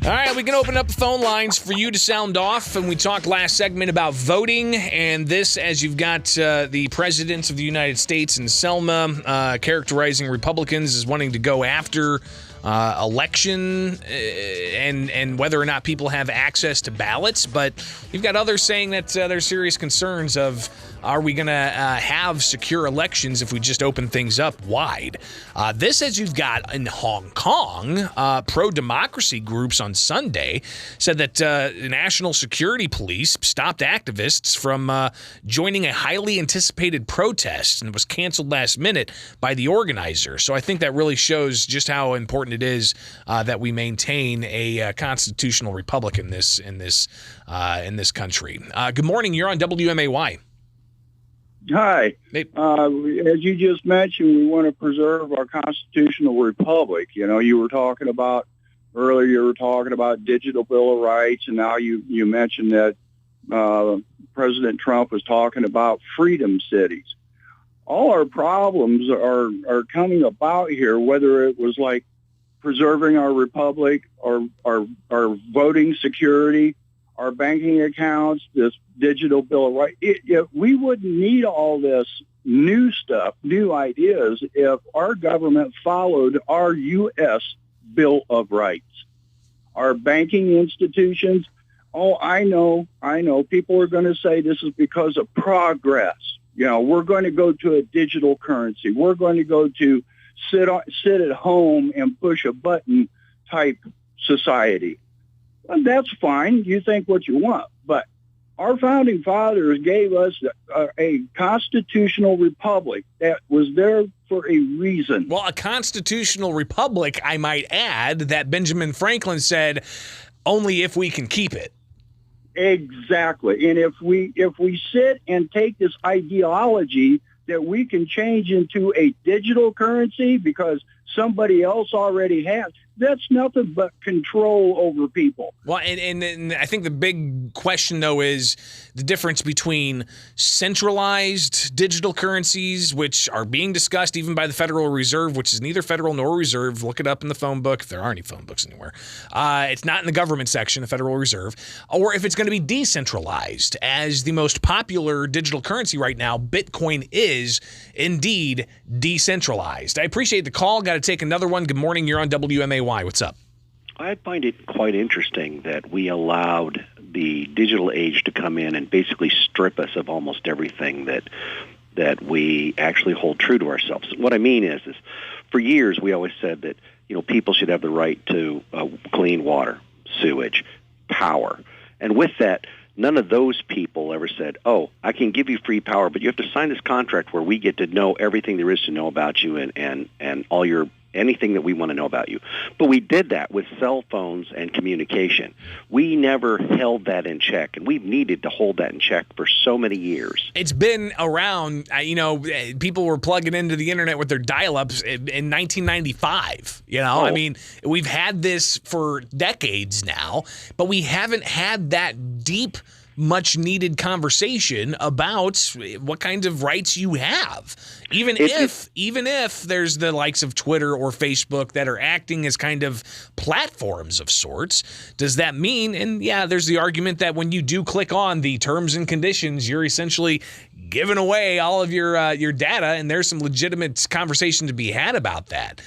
All right, we can open up the phone lines for you to sound off. And we talked last segment about voting. And this, as you've got the President of the United States in Selma characterizing Republicans as wanting to go after election and whether or not people have access to ballots. But you've got others saying that there's serious concerns of, are we going to have secure elections if we just open things up wide? This, as you've got in Hong Kong, pro-democracy groups on Sunday said that the National Security Police stopped activists from joining a highly anticipated protest, and it was canceled last minute by the organizer. So I think that really shows just how important it is that we maintain a constitutional republic in this country. Good morning. You're on WMAY. Hi. Hey. As you just mentioned, we want to preserve our constitutional republic. You know, you were talking about earlier, you were talking about digital Bill of Rights, and now you mentioned that President Trump was talking about freedom cities. All our problems are coming about here, whether it was like preserving our republic or our voting security, our banking accounts, this digital Bill of Rights. We wouldn't need all this new stuff, new ideas, if our government followed our U.S. Bill of Rights. Our banking institutions, I know, people are going to say this is because of progress. You know, we're going to go to a digital currency. We're going to go to sit at home and push a button type society. And that's fine. You think what you want. But our founding fathers gave us a constitutional republic that was there for a reason. Well, a constitutional republic, I might add, that Benjamin Franklin said, only if we can keep it. Exactly. And if we sit and take this ideology that we can change into a digital currency because somebody else already has, that's nothing but control over people. Well, and I think the big question, though, is the difference between centralized digital currencies, which are being discussed even by the Federal Reserve, which is neither federal nor reserve. Look it up in the phone book, if there are any phone books anywhere. It's not in the government section, the Federal Reserve. Or if it's going to be decentralized, as the most popular digital currency right now, Bitcoin is indeed decentralized. I appreciate the call. Got to take another one. Good morning. You're on WMAY. What's up? I find it quite interesting that we allowed the digital age to come in and basically strip us of almost everything that we actually hold true to ourselves. What I mean is for years we always said that, you know, people should have the right to clean water, sewage, power. And with that, none of those people ever said, oh, I can give you free power, but you have to sign this contract where we get to know everything there is to know about you and all your anything that we want to know about you. But we did that with cell phones and communication. We never held that in check, and we've needed to hold that in check for so many years. It's been around, people were plugging into the internet with their dial-ups in 1995. I mean, we've had this for decades now, but we haven't had that deep, much-needed conversation about what kinds of rights you have. Even if there's the likes of Twitter or Facebook that are acting as kind of platforms of sorts, does that mean, and yeah, there's the argument that when you do click on the terms and conditions, you're essentially giving away all of your data, and there's some legitimate conversation to be had about that.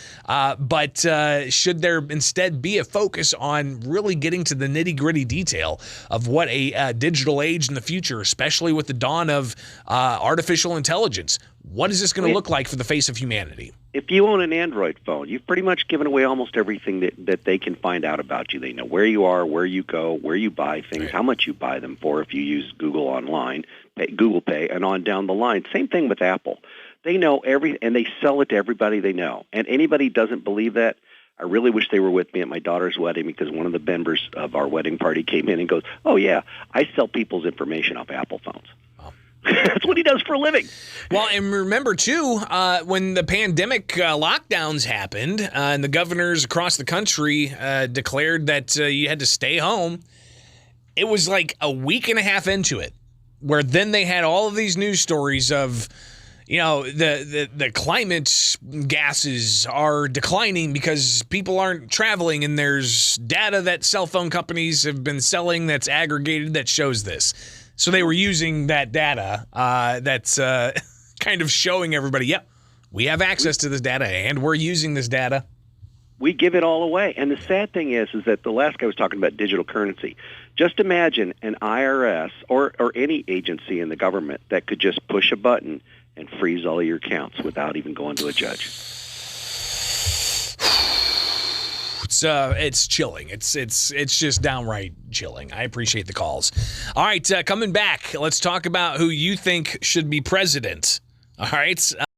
But should there instead be a focus on really getting to the nitty-gritty detail of what a digital age in the future, especially with the dawn of artificial intelligence, what is this going to look like for the face of humanity? If you own an Android phone, you've pretty much given away almost everything that they can find out about you. They know where you are, where you go, where you buy things, how much you buy them for if you use Google online, Google Pay, and on down the line. Same thing with Apple. They know and they sell it to everybody they know. And anybody doesn't believe that, I really wish they were with me at my daughter's wedding, because one of the members of our wedding party came in and goes, oh, yeah, I sell people's information off Apple phones. That's what he does for a living. Well, and remember, too, when the pandemic lockdowns happened and the governors across the country declared that you had to stay home, it was like a week and a half into it, where then they had all of these news stories of the climate gases are declining because people aren't traveling, and there's data that cell phone companies have been selling that's aggregated that shows this. So they were using that data that's kind of showing everybody, yep, we have access to this data and we're using this data. We give it all away. And the sad thing is that the last guy was talking about digital currency. Just imagine an IRS or any agency in the government that could just push a button and freeze all your accounts without even going to a judge. It's chilling. It's just downright chilling. I appreciate the calls. All right, coming back, let's talk about who you think should be president. All right.